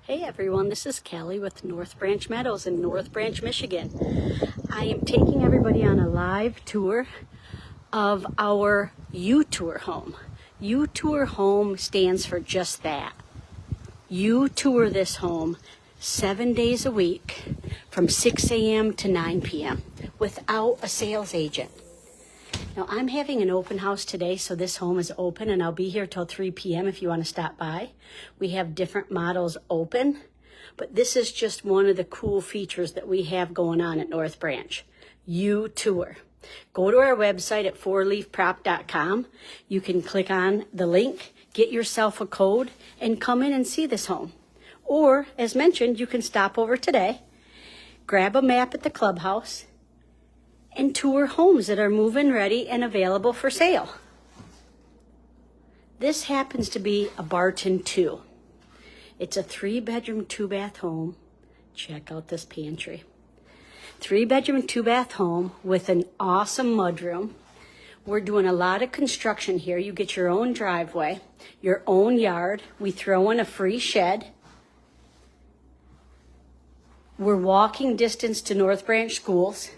Hey everyone, this is Kelly with North Branch Meadows in North Branch, Michigan. I am taking everybody on a live tour of our UTour home. UTour home stands for just that. You tour this home 7 days a week from 6 a.m. to 9 p.m. without a sales agent. Now I'm having an open house today, so this home is open and I'll be here till 3 p.m. if you want to stop by. We have different models open, but this is just one of the cool features that we have going on at North Branch. UTour. Go to our website at fourleafprop.com. You can click on the link, get yourself a code, and come in and see this home. Or, as mentioned, you can stop over today, grab a map at the clubhouse, and tour homes that are move-in ready and available for sale. This happens to be a Barton 2. It's a 3-bedroom, 2-bath home. Check out this pantry. 3-bedroom, 2-bath home with an awesome mudroom. We're doing a lot of construction here. You get your own driveway, your own yard. We throw in a free shed. We're walking distance to North Branch schools.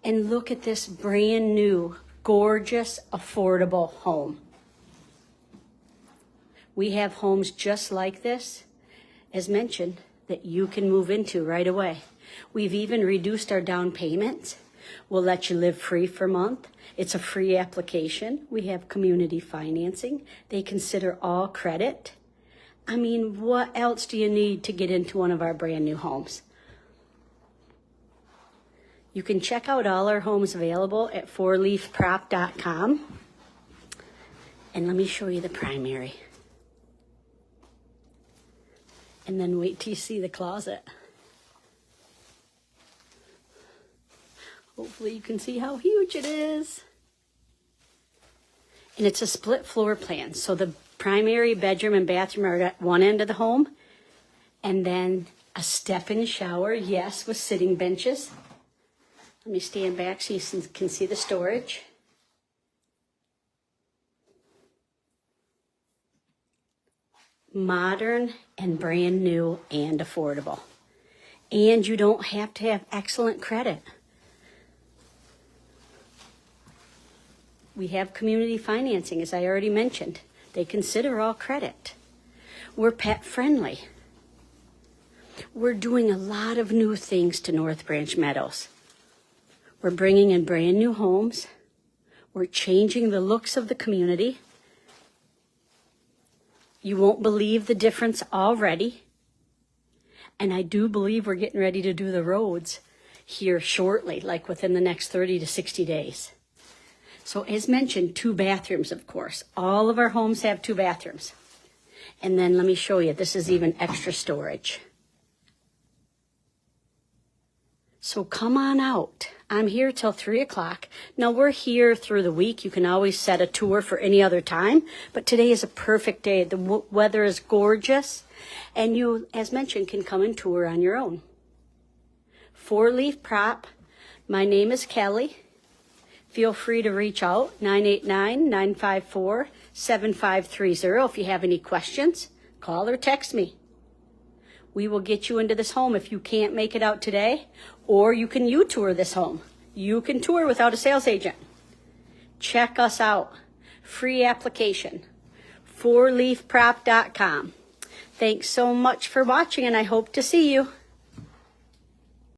And look at this brand new, gorgeous, affordable home. We have homes just like this, as mentioned, that you can move into right away. We've even reduced our down payments. We'll let you live free for a month. It's a free application. We have community financing. They consider all credit. I mean, what else do you need to get into one of our brand new homes? You can check out all our homes available at fourleafprop.com. And let me show you the primary. And then wait till you see the closet. Hopefully you can see how huge it is. And it's a split floor plan. So the primary bedroom and bathroom are at one end of the home. And then a step-in shower, yes, with sitting benches. Let me stand back so you can see the storage. Modern and brand new and affordable. And you don't have to have excellent credit. We have community financing, as I already mentioned. They consider all credit. We're pet friendly. We're doing a lot of new things to North Branch Meadows. We're bringing in brand new homes. We're changing the looks of the community. You won't believe the difference already. And I do believe we're getting ready to do the roads here shortly, like within the next 30 to 60 days. So as mentioned, 2 bathrooms, of course. All of our homes have 2 bathrooms. And then let me show you, this is even extra storage. So come on out. I'm here till 3 o'clock. Now we're here through the week. You can always set a tour for any other time, but today is a perfect day. The weather is gorgeous, and you, as mentioned, can come and tour on your own. 4-Leaf Prop. My name is Kelly. Feel free to reach out, 989-954-7530. If you have any questions, call or text me. We will get you into this home if you can't make it out today, or you can UTour this home. You can tour without a sales agent. Check us out. Free application. fourleafprop.com. Thanks so much for watching, and I hope to see you.